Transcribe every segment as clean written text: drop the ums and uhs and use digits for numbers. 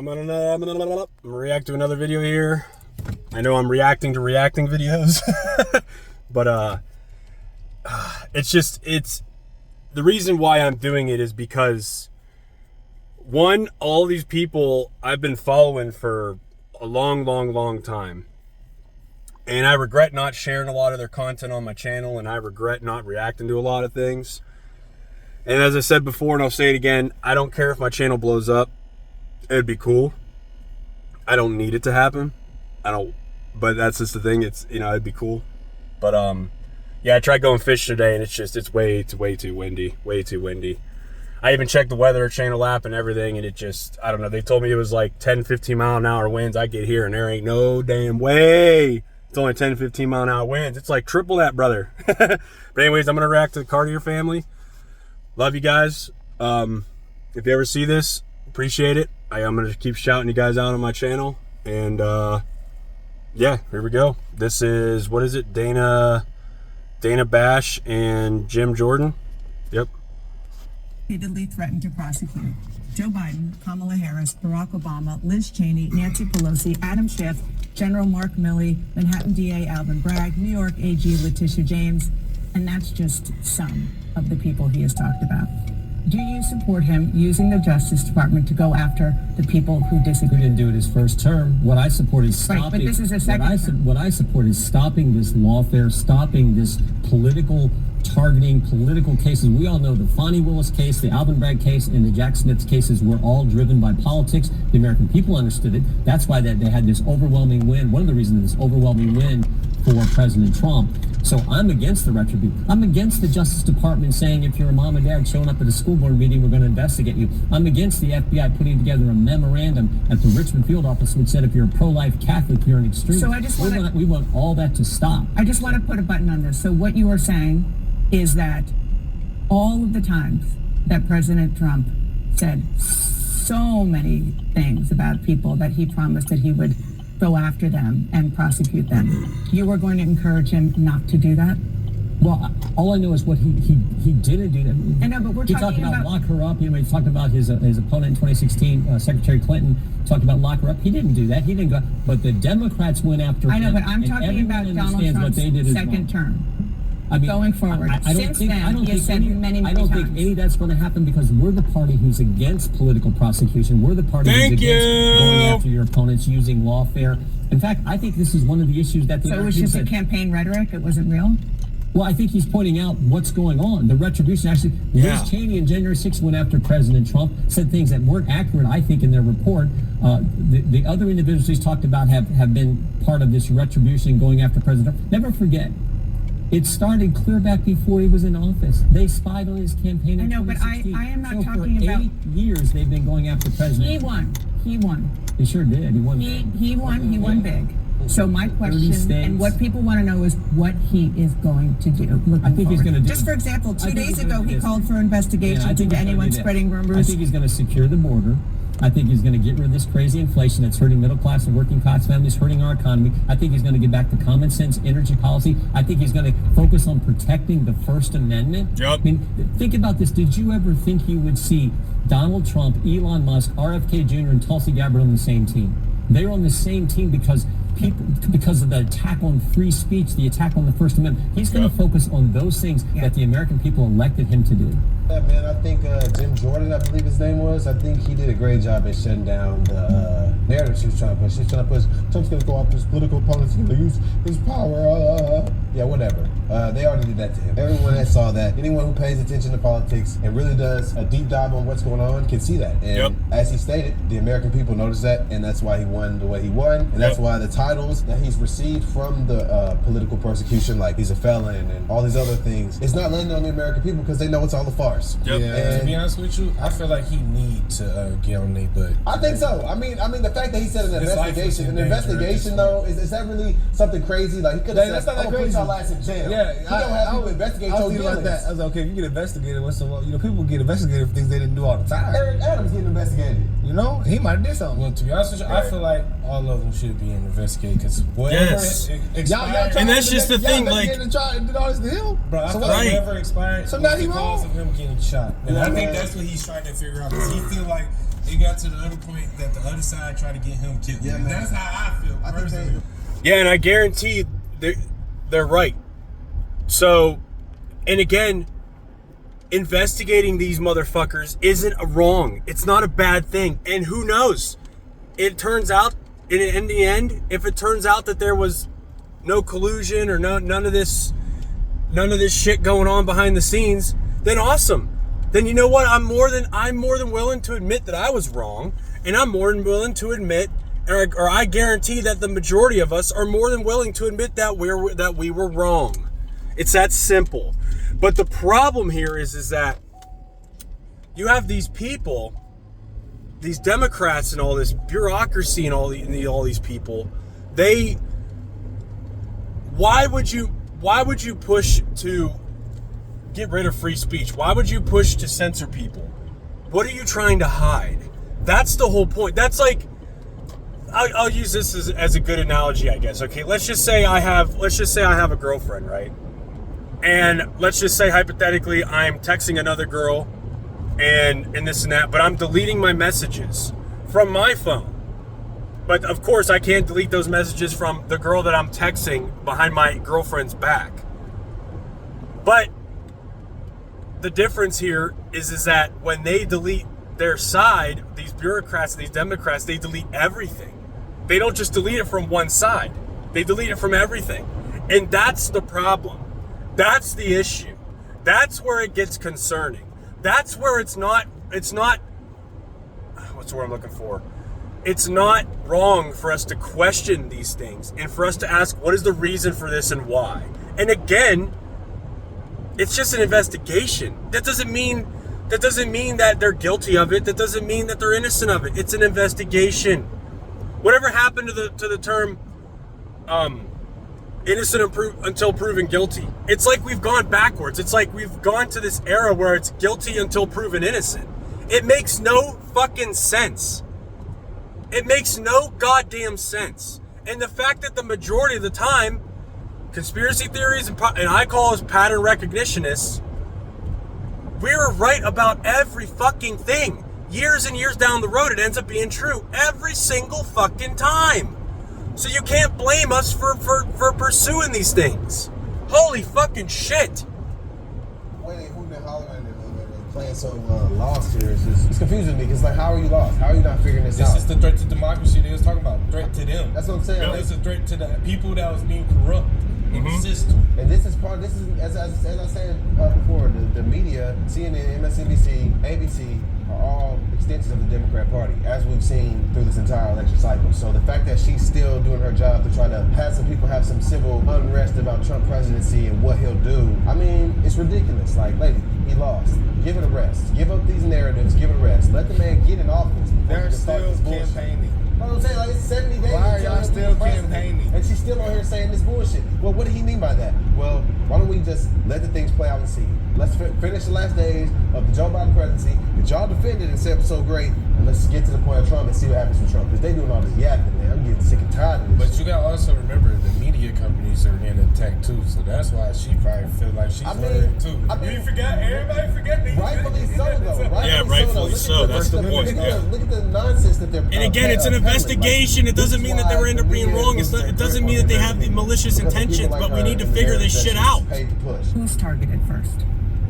gonna react to another video here. I know I'm reacting to reacting videos, but it's the reason why I'm doing it is because one, all these people I've been following for a long time, and I regret not sharing a lot of their content on my channel, and I regret not reacting to a lot of things. And as I said before, and I'll say it again, I don't care if my channel blows up. It'd be cool. I don't need it to happen. But that's just the thing. It's, you know, it'd be cool. But yeah, I tried going fishing today, and it's way too windy. Way too windy. I even checked the Weather Channel app and everything, and it just, I don't know. They told me it was like 10-15 mile an hour winds. I get here and there ain't no damn way. It's only 10-15 mile an hour winds. It's like triple that, brother. But anyways, I'm gonna react to the Cartier family. Love you guys. If you ever see this, appreciate it. I'm gonna keep shouting you guys out on my channel. And yeah, here we go. This is, what is it? Dana Bash and Jim Jordan. Yep. Repeatedly threatened to prosecute Joe Biden, Kamala Harris, Barack Obama, Liz Cheney, Nancy Pelosi, Adam Schiff, General Mark Milley, Manhattan DA Alvin Bragg, New York AG Letitia James, and that's just some of the people he has talked about. Do you support him using the Justice Department to go after the people who disagree? He didn't do it his first term. What I support is stopping. Right, but this is a second term. What I support is stopping this lawfare, stopping this political targeting, political cases. We all know the Fonnie Willis case, the Alvin Bragg case, and the Jack Smith cases were all driven by politics. The American people understood it. That's why they had this overwhelming win. One of the reasons this overwhelming win for President Trump. So I'm against the retribution. I'm against the Justice Department saying if you're a mom and dad showing up at a school board meeting, we're going to investigate you. I'm against the FBI putting together a memorandum at the Richmond field office which said if you're a pro-life Catholic, you're an extremist. So I just we want all that to stop. I just want to put a button on this. So what you are saying is that all of the times that President Trump said so many things about people that he promised that he would go after them and prosecute them, you were going to encourage him not to do that? Well, all I know is what he didn't do that. I know, but we're talking about lock her up. You know, he's talking about his opponent in 2016, Secretary Clinton, talked about lock her up. He didn't do that. He didn't go. But the Democrats went after him. I know, but I'm talking about Donald Trump's second term. I mean, going forward. I don't think any of that's going to happen because we're the party who's against political prosecution. We're the party who's against going after your opponents using lawfare. In fact, I think this is one of the issues that the So it was just a campaign rhetoric? It wasn't real? Well, I think he's pointing out what's going on. The retribution, actually, Liz Cheney on January 6th went after President Trump, said things that weren't accurate, I think, in their report. The other individuals he's talked about have been part of this retribution going after President Trump. Never forget, it started clear back before he was in office. They spied on his campaign in 2016. I know, but I am not talking for about... 8 years they've been going after President Trump. He won. He sure did. He won. He won big. So my question, and what people want to know, is what he is going to do. I think he's going to do... Just for example, 2 days ago, he called for investigation into anyone spreading rumors. I think he's going to secure the border. I think he's going to get rid of this crazy inflation that's hurting middle class and working class families, hurting our economy. I think he's going to get back to common sense energy policy. I think he's going to focus on protecting the First Amendment. Yep. I mean, think about this. Did you ever think you would see Donald Trump, Elon Musk, RFK Jr., and Tulsi Gabbard on the same team? They were on the same team because of the attack on free speech, the attack on the First Amendment. He's going to focus on those things that the American people elected him to do. Yeah, man, I think Jim Jordan, I believe his name was, I think he did a great job at shutting down the narrative she was trying to push. She's trying to push, Trump's going to go after his political opponents, he's going to use his power. Yeah, whatever. They already did that to him. Everyone that saw that, anyone who pays attention to politics and really does a deep dive on what's going on can see that. And as he stated, the American people noticed that, and that's why he won the way he won. And that's why the titles that he's received from the political persecution, like he's a felon and all these other things, it's not landing on the American people because they know it's all a farce. Yeah, and to be honest with you, I feel like he need to get on their butt. I think so. I mean, the fact that he said an investigation though, is that really something crazy? Like he could have said, "I'm gonna put y'all ass in jail." Yeah, he don't have people investigate your like that. I was like, okay, if you get investigated, what's the, people get investigated for things they didn't do all the time. Eric Adams getting investigated. investigated. You know, he might have did something. Well, to be honest with you, I feel like all of them should be investigated because whatever Yes. expired, And that's just the thing, like- did all this to him. bro, I So feel what? like Right. whatever expired So was now he the cause wrong? of him getting shot. And I think that's what he's trying to figure out because he feel like it got to the other point that the other side tried to get him killed. Yeah, And man. that's how I feel I think personally. Yeah, and I guarantee they're right. So, and again, investigating these motherfuckers isn't wrong. It's not a bad thing. And who knows? It turns out, in the end, if it turns out that there was no collusion or none of this shit going on behind the scenes, then awesome. Then you know what? I'm more than willing to admit that I was wrong, and I'm more than willing to admit, or I guarantee that the majority of us are more than willing to admit that we were wrong. It's that simple. But the problem here is that you have these people, these Democrats and all this bureaucracy and all these people. Why would you push to get rid of free speech? Why would you push to censor people? What are you trying to hide? That's the whole point. That's like, I'll use this as a good analogy, I guess. Okay, let's just say I have a girlfriend, right? And let's just say hypothetically I'm texting another girl and this and that, but I'm deleting my messages from my phone. But of course I can't delete those messages from the girl that I'm texting behind my girlfriend's back. But the difference here is that when they delete their side, these bureaucrats, these Democrats, they delete everything. They don't just delete it from one side. They delete it from everything. And that's the problem. That's the issue. That's where it gets concerning. That's where it's not, what's the word I'm looking for? It's not wrong for us to question these things and for us to ask, what is the reason for this and why? And again, it's just an investigation. That doesn't mean that they're guilty of it. That doesn't mean that they're innocent of it. It's an investigation. Whatever happened to the term innocent until proven guilty? It's like we've gone backwards. It's like we've gone to this era where it's guilty until proven innocent. It makes no fucking sense. It makes no goddamn sense. And the fact that the majority of the time, conspiracy theories and I call us pattern recognionists, we're right about every fucking thing. Years and years down the road, it ends up being true every single fucking time. So you can't blame us for pursuing these things. Holy fucking shit. Wait, who been hollering and playing some lost here? It's confusing me because like, how are you lost? How are you not figuring this out? This is the threat to democracy they was talking about. Threat to them. That's what I'm saying. It's a threat to the people that was being corrupt in the system. And this is as I said before, the media, CNN, MSNBC, ABC, are all extensions of the Democrat Party, as we've seen through this entire election cycle. So the fact that she's still doing her job to try to have some people have some civil unrest about Trump presidency and what he'll do, I mean, it's ridiculous. Like, lady, he lost. Give it a rest. Give up these narratives. Give it a rest. Let the man get in office. They're still campaigning. You know what I'm saying? Like, it's 70 days. Why are until y'all he'll still be president, campaigning? and she's still on here saying this bullshit. Well, what did he mean by that? Well, why don't we just let the things play out and see? Let's finish the last days of the Joe Biden presidency that y'all defended and said was so great, and let's get to the point of Trump and see what happens with Trump. Because they doing all this yapping, man. I'm getting sick and tired of this. But you gotta also remember the media companies are getting attacked too, so that's why she probably feel like she's worried too. You forgot, everybody forget these. Rightfully so, though. Rightfully so. That's the point. Yeah. Look at the nonsense that they're. And again, it's an investigation. It doesn't mean that they were end up being wrong. It doesn't mean that they have the malicious intentions, but we need to figure this shit out. Who's targeted first?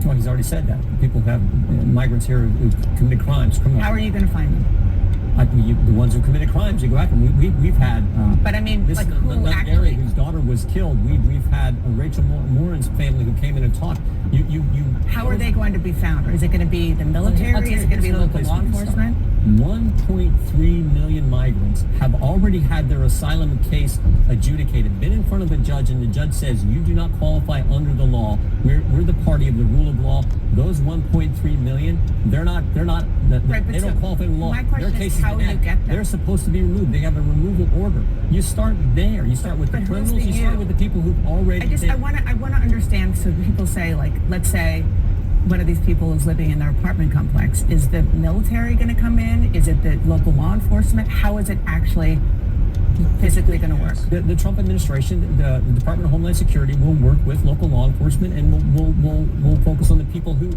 Well, he's already said that. People who have migrants here who committed crimes, criminal. How are you going to find them? The ones who committed crimes, you go after them. We've had. But I mean, this like, is who another actually? area whose daughter was killed. We've had Rachel Morin's family who came in and talked. How are they going to be found? Or is it going to be the military? Is it going to be local law enforcement? 1.3 million migrants have already had their asylum case adjudicated, been in front of a judge, and the judge says you do not qualify under the law. We're the party of the rule of law. Those 1.3 million, they don't qualify under the law. My question Their case is, how do you get them? They're supposed to be removed. They have a removal order. You start there. You start with the criminals. You start with the people who've already. I want to understand. So people say, like, let's say one of these people is living in their apartment complex, is the military going to come in? Is it the local law enforcement? How is it actually physically going to work? The Trump administration, the Department of Homeland Security will work with local law enforcement, and we'll focus on the people who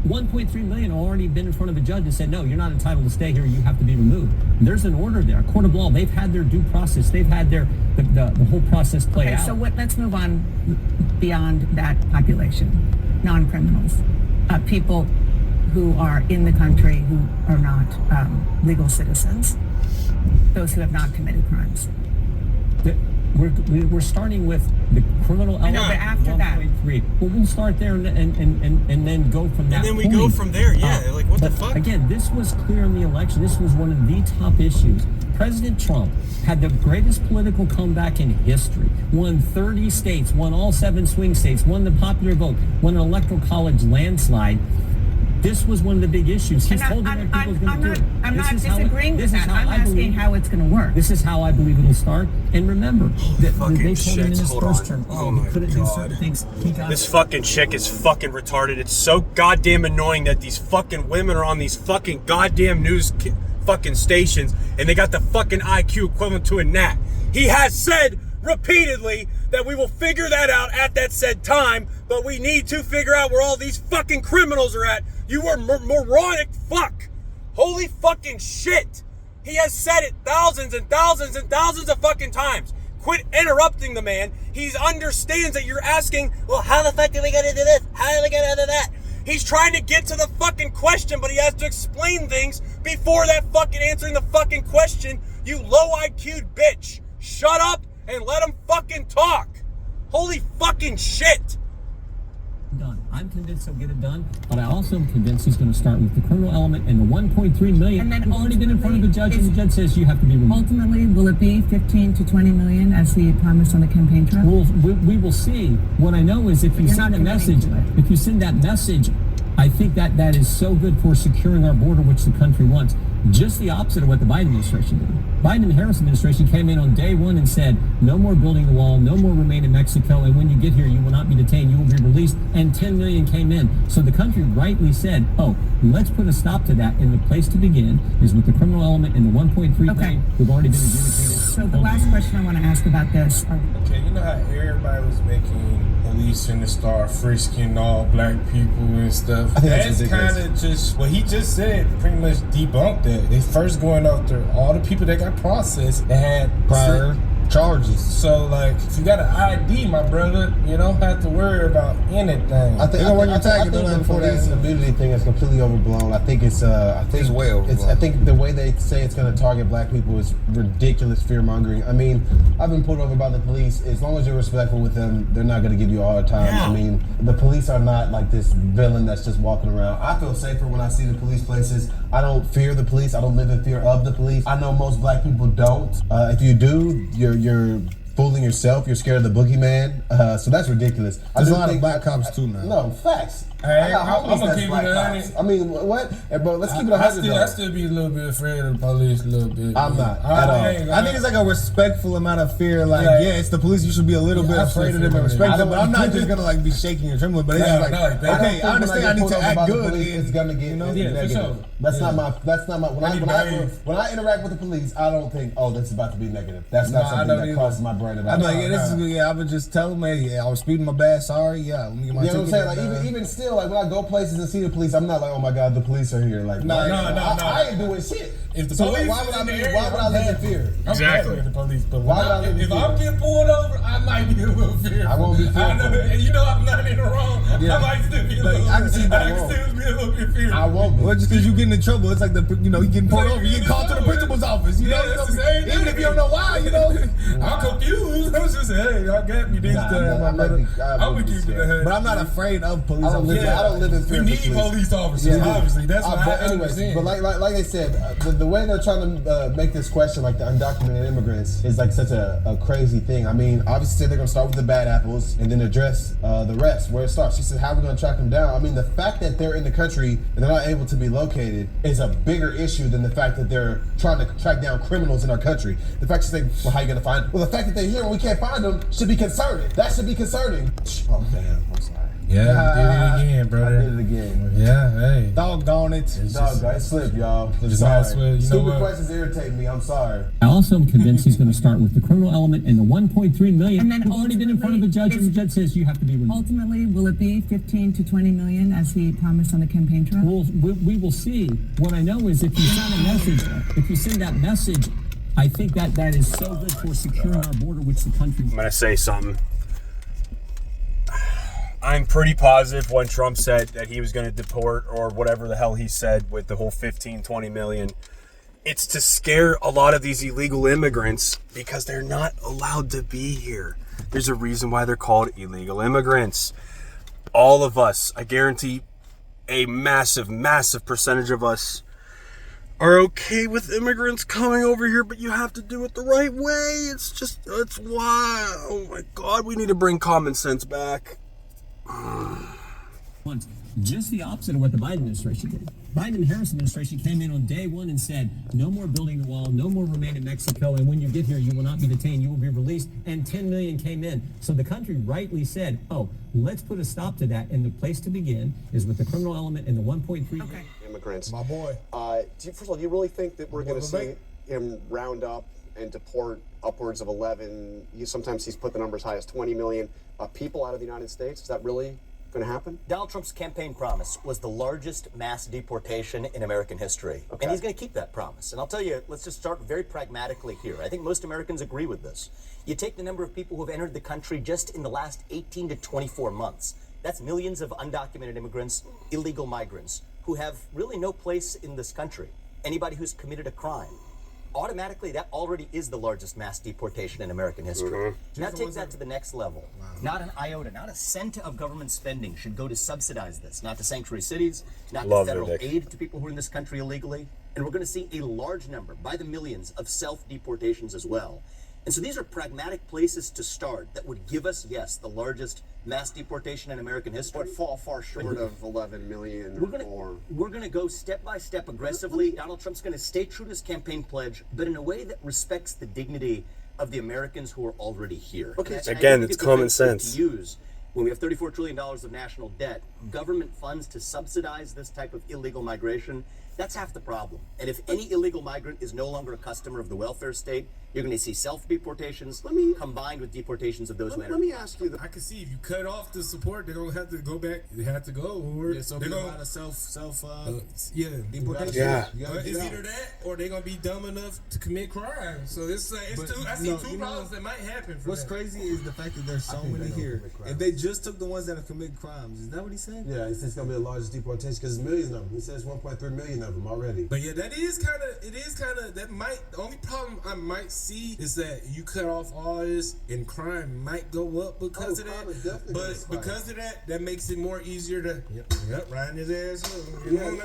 1.3 million have already been in front of a judge and said, no, you're not entitled to stay here. You have to be removed. There's an order there, a court of law. They've had their due process. They've had the whole process play out. Okay, so let's move on beyond that population, non-criminals, people who are in the country who are not legal citizens, those who have not committed crimes. We're starting with the criminal element. But after that, 1.3. Well, we'll start there and then go from that. And then we go from there. Yeah, like what the fuck? Again, this was clear in the election. This was one of the top issues. President Trump had the greatest political comeback in history. Won 30 states, won all 7 swing states, won the popular vote, won an electoral college landslide. This was one of the big issues. He's told you that people's going to do it. I'm not disagreeing with that. I'm asking how it's going to work. This is how I believe it'll start. And remember, they told him in his Hold first on. term, Oh he my couldn't do God. certain things. He got This fucking chick is fucking retarded. It's so goddamn annoying that these fucking women are on these fucking goddamn news fucking stations and they got the fucking IQ equivalent to a gnat. He has said repeatedly that we will figure that out at that said time, but we need to figure out where all these fucking criminals are at. You are moronic fuck. Holy fucking shit. He has said it thousands and thousands and thousands of fucking times. Quit interrupting the man. He understands that you're asking, well, how the fuck do we get into this? How do we get into that? He's trying to get to the fucking question, but he has to explain things before that fucking answering the fucking question. You low IQ'd bitch. Shut up and let him fucking talk. Holy fucking shit. done. I'm convinced he'll get it done, but I also am convinced he's going to start with the criminal element and the 1.3 million. And then who've already been in front of a judge, and the judge says you have to be removed. Ultimately, will it be 15 to 20 million as he promised on the campaign trail? We will see. What I know is if you send a message, I think that is so good for securing our border, which the country wants. Just the opposite of what the Biden administration did. Biden and Harris administration came in on day one and said, no more building the wall, no more remain in Mexico, and when you get here, you will not be detained, you will be released, and 10 million came in. So the country rightly said, oh, let's put a stop to that, and the place to begin is with the criminal element and the 1.3 million who've already been adjudicated. So the last question I want to ask about this. Okay, you know how everybody was making police finna start frisking all black people and stuff? I think that's That's kind of just what he just said, pretty much debunked that. They first going after all the people that got processed that had prior charges. So, like, if you got an ID, my brother, you don't have to worry about anything. I think the police immunity thing is completely overblown. I think it's It's way overblown. I think the way they say it's going to target black people is ridiculous fear mongering. I mean, I've been pulled over by the police. As long as you're respectful with them, they're not going to give you a hard time. Yeah. I mean, the police are not like this villain that's just walking around. I feel safer when I see the police places. I don't fear the police. I don't live in fear of the police. I know most black people don't. If you do, you're fooling yourself. You're scared of the boogeyman. So that's ridiculous. There's a lot of black cops too now. No, facts. Hey, I got homies I'm gonna that's keep black it cops. 100. I mean, what? Hey, bro, let's keep it I 100 though. still be a little bit afraid of the police a little bit. I'm not at all. I think it's like a respectful amount of fear. Like, yeah, it's the police. You should be a little bit I afraid of feel them and it. respect them. But I'm not just gonna like be shaking and trembling. But it's just like, no, okay, I understand. I need to act good. It's gonna get negative. for sure. That's not my. When I interact with the police, I don't think, oh, this is about to be negative. That's not something that crosses my brain at all. I'm like, yeah, this is good. Yeah, I would just tell them, hey, yeah, I was speeding my bad. Sorry. Yeah, let me get my You know what I'm ticket. saying? Like even still, like when I go places and see the police, I'm not like, oh my god, the police are here. Like, No. I ain't doing shit. If the So police why would is I in the be? area, Why would I live in fear? I'm Exactly. with the police, but Why would I live in if fear? I'm getting pulled over, I might be a little fearful. I won't be fearful. I know, and you know I'm not in the wrong. Yeah. I might still be a Like, little. I can see that I can wrong. still be a little bit fearful. I won't be. Well, just because you get in trouble, it's like you getting pulled Like, over. You get called to the principal's office. You Yeah, know, it's the same even thing. if you don't know why, you know. I'm confused. I was just hey, y'all got me this time. I might be- I I'm would gonna be keep it scared. ahead. But I'm not afraid of police. I don't live. Yeah. I don't live in fear. We of the need police officers, Yeah. obviously. That's what But I understand. but like I said, the way they're trying to make this question, like the undocumented immigrants, is like such a crazy thing. I mean, obviously they're gonna start with the bad apples and then address the rest where it starts. She said, "How are we gonna track them down?" I mean, the fact that they're in the country and they're not able to be located is a bigger issue than the fact that they're trying to track down criminals in our country. The fact that well, how are you gonna find? Well, the fact that they're here and we can't find them should be concerning. That should be concerning. Oh damn, I'm sorry. Yeah, you did it again, I brother. did it again. Yeah, hey. Doggone it. Dog, it slipped, y'all. Just Sorry. might as well, you know Stupid what? questions irritate me. I'm sorry. I also am convinced he's going to start with the criminal element and the 1.3 million. And then We've already been in front of a judge, and the judge says you have to be removed. Ultimately, will it be 15 to 20 million as he promised on the campaign trail? We will see. What I know is if you send a message, if you send that message, I think that is so good for securing our border, which the country. I'm going to say something. I'm pretty positive when Trump said that he was going to deport or whatever the hell he said with the whole 15, 20 million, it's to scare a lot of these illegal immigrants because they're not allowed to be here. There's a reason why they're called illegal immigrants. All of us, I guarantee a massive, massive percentage of us are okay with immigrants coming over here, but you have to do it the right way. It's why, oh my God, we need to bring common sense back. Once, just the opposite of what the Biden administration did. Biden and Harris administration came in on day one and said, no more building the wall, no more remain in Mexico, and when you get here, you will not be detained, you will be released, and 10 million came in. So the country rightly said, oh, let's put a stop to that, and the place to begin is with the criminal element and the 1.3 immigrants. My boy. First of all, do you really think that we're going to see him round up and deport upwards of 11, sometimes he's put the number as high as 20 million people out of the United States? Is that really going to happen? Donald Trump's campaign promise was the largest mass deportation in American history. Okay. And he's going to keep that promise. And I'll tell you, let's just start very pragmatically here. I think most Americans agree with this. You take the number of people who have entered the country just in the last 18 to 24 months. That's millions of undocumented immigrants, illegal migrants, who have really no place in this country. Anybody who's committed a crime. Automatically, that already is the largest mass deportation in American history. Now take that to the next level. Wow. Not an iota, not a cent of government spending should go to subsidize this, not to sanctuary cities, not to federal aid to people who are in this country illegally. And we're going to see a large number, by the millions, of self-deportations as well. And so these are pragmatic places to start that would give us, yes, the largest mass deportation in American history. But fall far short of 11 million or more. We're going to go step by step aggressively. Donald Trump's going to stay true to his campaign pledge, but in a way that respects the dignity of the Americans who are already here. Okay, again, it's common sense. To use when we have $34 trillion of national debt, government funds to subsidize this type of illegal migration, that's half the problem. And if any illegal migrant is no longer a customer of the welfare state, you're going to see self-deportations combined with deportations of those who enter. Let me ask you, I can see if you cut off the support, they're going to have to go back. They have to go. Or So they're there's a going lot of self deportation. Yeah. It's either that or they're going to be dumb enough to commit crime. So it's two. I see two problems that might happen. What's crazy is the fact that there's so many here. If they just took the ones that have committed crimes, is that what he said? Yeah, he says it's gonna be the largest deportation because it's millions of them. He says 1.3 million of them already. But yeah, that is kind of. That might. The only problem I might see is that you cut off all this and crime might go up because of that. But because of that, that makes it more easier to riding his ass up. Crime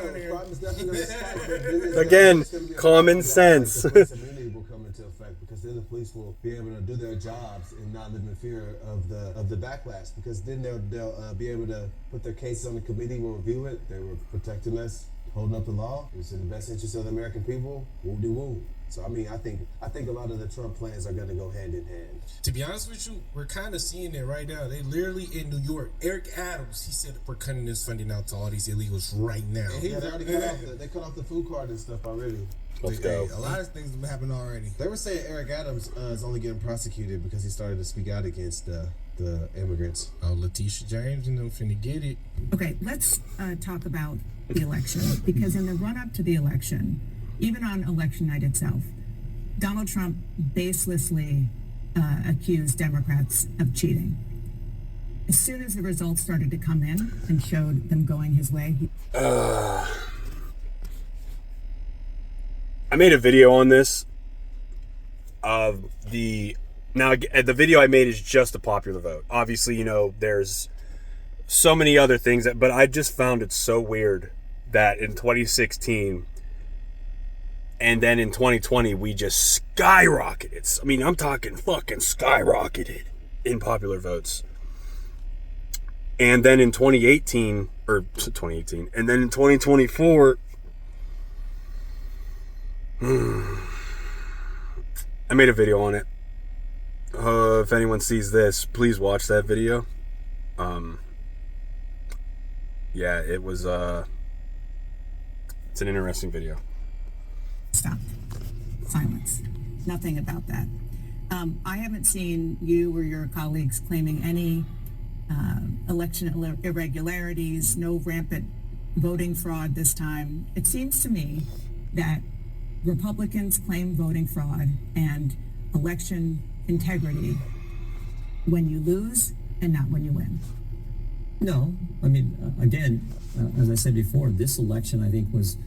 is definitely gonna spike. Again, common sense. Immunity will come into effect because then the police will be able to do their jobs and not live in fear of the backlash. Because then they'll be able to put their cases on the committee, will review it. They were protecting us, holding up the law. It was in the best interest of the American people. Woo-de-woo. So I think a lot of the Trump plans are going to go hand in hand. To be honest with you, we're kind of seeing it right now. They literally in New York. Eric Adams, he said we're cutting this funding out to all these illegals right now. They already cut off the food card and stuff already. Let's go. A lot of things have happened already. They were saying Eric Adams is only getting prosecuted because he started to speak out against the immigrants. Oh, Letitia James and them finna get it. Okay, let's talk about the election, because in the run-up to the election, even on election night itself, Donald Trump baselessly accused Democrats of cheating. As soon as the results started to come in and showed them going his way, I made a video on this. The video I made is just a popular vote. Obviously, there's so many other things, but I just found it so weird that in 2016 and then in 2020 we just skyrocketed. I mean, I'm talking fucking skyrocketed in popular votes. And then in 2018, and then in 2024, I made a video on it. If anyone sees this, please watch that video. yeah, it was it's an interesting video. Stop. Silence. Nothing about that. I haven't seen you or your colleagues claiming any election irregularities, no rampant voting fraud this time. It seems to me that Republicans claim voting fraud and election integrity when you lose and not when you win. No, I mean, again, as I said before, this election I think was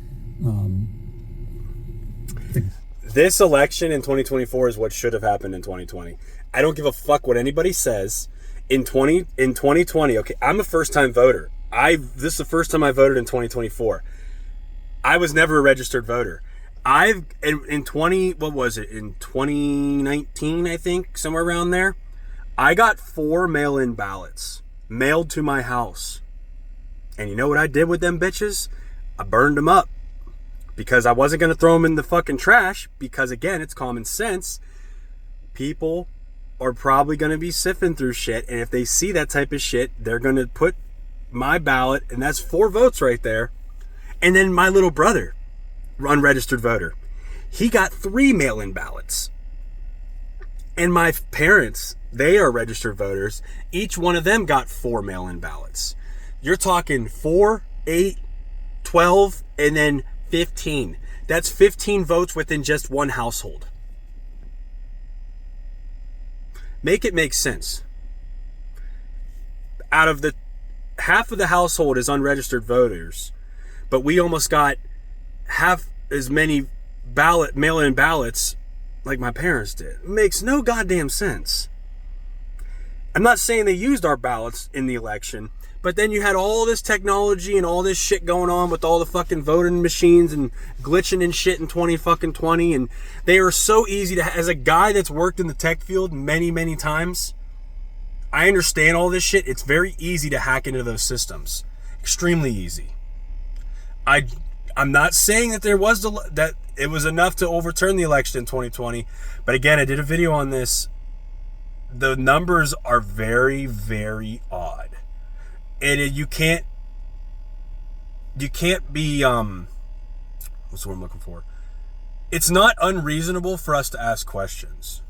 This election in 2024 is what should have happened in 2020. I don't give a fuck what anybody says. In 2020, okay, I'm a first-time voter. This is the first time I voted in 2024. I was never a registered voter. In 2019, I think, somewhere around there, I got 4 mail-in ballots mailed to my house. And you know what I did with them bitches? I burned them up. Because I wasn't going to throw them in the fucking trash. Because, again, it's common sense. People are probably going to be sifting through shit. And if they see that type of shit, they're going to put my ballot. And that's 4 votes right there. And then my little brother, unregistered voter, he got 3 mail-in ballots. And my parents, they are registered voters. Each one of them got 4 mail-in ballots. You're talking 4, 8, 12, and then 15. That's 15 votes within just one household. Make it make sense. Out of the half of the household is unregistered voters, but we almost got half as many mail-in ballots like my parents did. It makes no goddamn sense. I'm not saying they used our ballots in the election, but then you had all this technology and all this shit going on with all the fucking voting machines and glitching and shit in 2020, and they are so easy to, as a guy that's worked in the tech field many, many times, I understand all this shit. It's very easy to hack into those systems. Extremely easy. I'm not saying that that it was enough to overturn the election in 2020, but again, I did a video on this. The numbers are very, very odd. And you can't be, what's the word I'm looking for? It's not unreasonable for us to ask questions.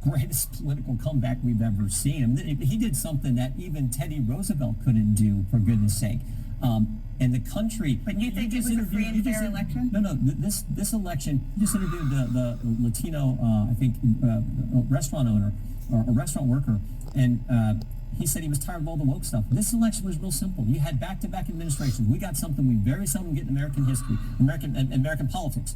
Greatest political comeback we've ever seen. He did something that even Teddy Roosevelt couldn't do, for goodness sake. And the country. But you think it was a free and fair election? No. This election. You just interviewed the Latino, I think, restaurant owner or a restaurant worker, and he said he was tired of all the woke stuff. This election was real simple. You had back-to-back administrations. We got something we very seldom get in American history, American politics.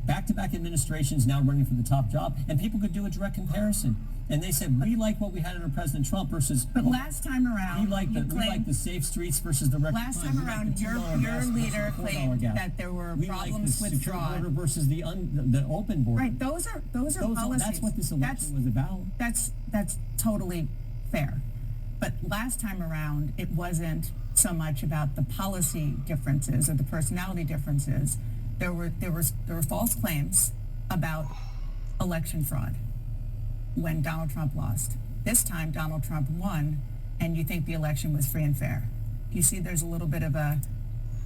Back-to-back administrations now running for the top job, and people could do a direct comparison. And they said, we like what we had under President Trump versus... But last time around, we like the safe streets versus the record. Last time around, your leader claimed that there were problems with fraud versus the open border. Right, those are policies. That's what this election was about. That's totally fair. But last time around, it wasn't so much about the policy differences or the personality differences. There were false claims about election fraud when Donald Trump lost. This time, Donald Trump won, and you think the election was free and fair. You see there's a little bit of a...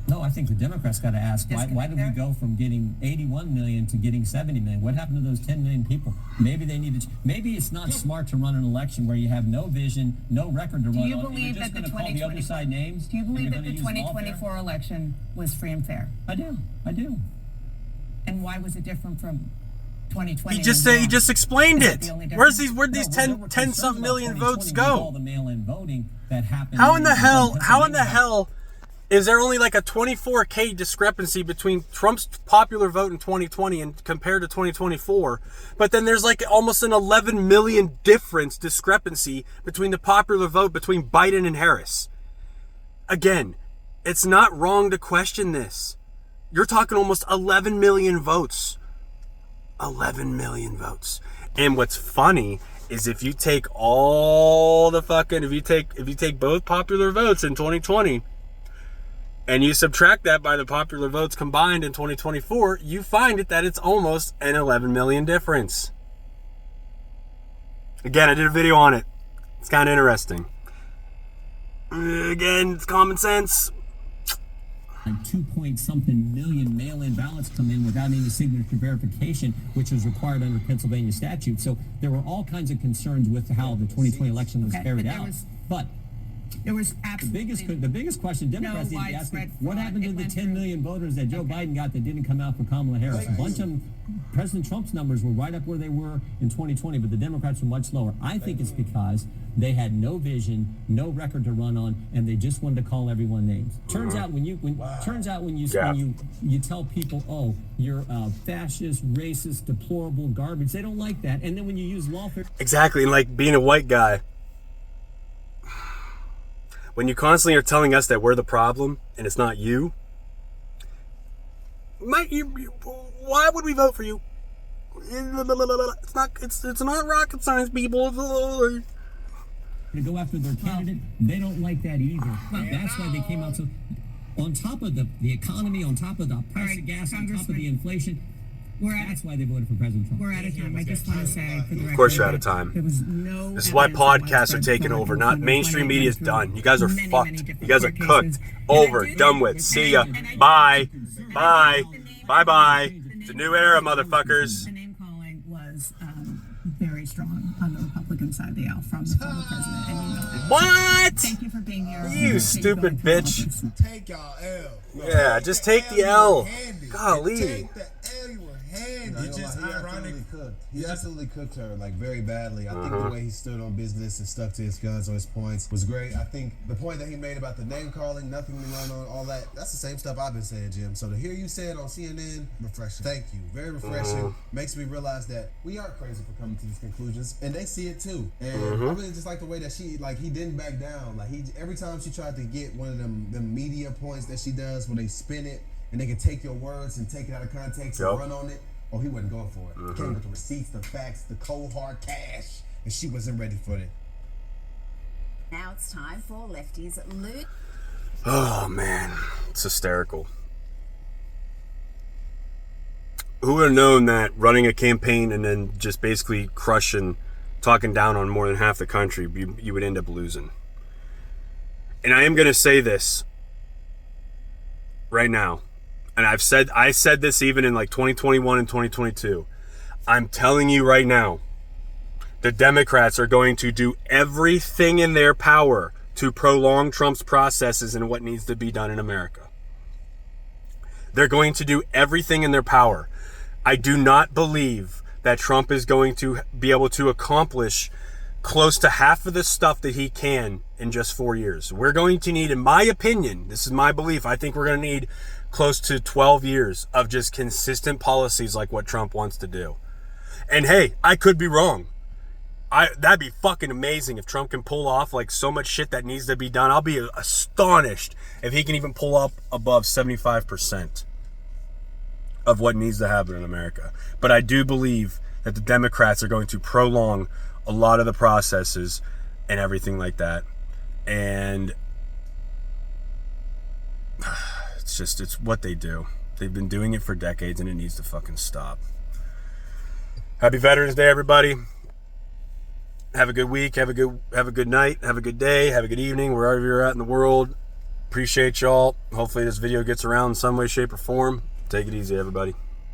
No, I think the Democrats got to ask, why did we go from getting 81 million to getting 70 million? What happened to those 10 million people? Maybe they needed... Maybe it's not smart to run an election where you have no vision, no record to run on. Do you believe that the 2024 election was free and fair? I do. And why was it different from 2020? He just explained it. Where'd these 10 something million votes go? All the mail-in voting that happened. How in the hell is there only like a 24K discrepancy between Trump's popular vote in 2020 and compared to 2024? But then there's like almost an 11 million discrepancy between the popular vote between Biden and Harris. Again, it's not wrong to question this. You're talking almost 11 million votes. 11 million votes. And what's funny is if you take both popular votes in 2020 and you subtract that by the popular votes combined in 2024, you find that it's almost an 11 million difference. Again, I did a video on it. It's kind of interesting. Again, it's common sense. Like 2-point-something million mail-in ballots come in without any signature verification, which was required under Pennsylvania statute. So there were all kinds of concerns with how the 2020 election was carried out. But there was absolutely the biggest question Democrats need to be asking: what happened to the 10 million voters that Joe Biden got that didn't come out for Kamala Harris? A bunch of them, President Trump's numbers were right up where they were in 2020, but the Democrats were much lower. I think it's because they had no vision, no record to run on, and they just wanted to call everyone names. Turns out when you tell people, oh, you're fascist, racist, deplorable, garbage, they don't like that. And then when you use lawfare, exactly, and like being a white guy, when you constantly are telling us that we're the problem and it's not you, why would we vote for you? It's not rocket science, people. to go after their candidate, they don't like that either. That's why they came out. So on top of the economy, on top of the price of gas, on top of the inflation, that's why they voted for President Trump. We're out of time. I just want to say, for the record, of course you're out of time. There was no This is why podcasts are taking over. Not mainstream media is done. You guys are fucked. You guys are cooked. Over. Done with. See ya. Bye. Bye. Bye bye. It's a new era, motherfuckers. The name calling was very strong on the Republican side of the aisle from the former president. And you know that. What? Thank you for being here. You stupid bitch. Take y'all L. Yeah, just take the L. Golly. Take the L, you were handy. No, It's just ironic. He absolutely cooked her like very badly. I think the way he stood on business and stuck to his guns on his points was great. I think the point that he made about the name calling, nothing to run on, all that's the same stuff I've been saying, Jim. So to hear you say it on CNN, refreshing. Thank you. Very refreshing. Makes me realize that we are crazy for coming to these conclusions, and they see it too. And I really just like the way that he didn't back down. Like every time she tried to get one of them media points that she does where they spin it and they can take your words and take it out of context and run on it. Oh, he wasn't going for it. He came with the receipts, the facts, the cold hard cash, and she wasn't ready for it. Now it's time for Lefty's Loot. Oh man, it's hysterical. Who would have known that running a campaign and then just basically crushing, talking down on more than half the country, you would end up losing. And I am going to say this right now. And I said this even in like 2021 and 2022. I'm telling you right now, the Democrats are going to do everything in their power to prolong Trump's processes and what needs to be done in America. They're going to do everything in their power. I do not believe that Trump is going to be able to accomplish close to half of the stuff that he can in just 4 years. We're going to need, in my opinion, this is my belief, I think we're going to need close to 12 years of just consistent policies like what Trump wants to do. And hey, I could be wrong. That'd be fucking amazing if Trump can pull off like so much shit that needs to be done. I'll be astonished if he can even pull up above 75% of what needs to happen in America. But I do believe that the Democrats are going to prolong a lot of the processes and everything like that. And it's what they do. They've been doing it for decades and it needs to fucking stop. Happy Veterans Day, everybody. Have a good week. Have a good night. Have a good day. Have a good evening, wherever you're at in the world. Appreciate y'all. Hopefully this video gets around in some way, shape, or form. Take it easy, everybody.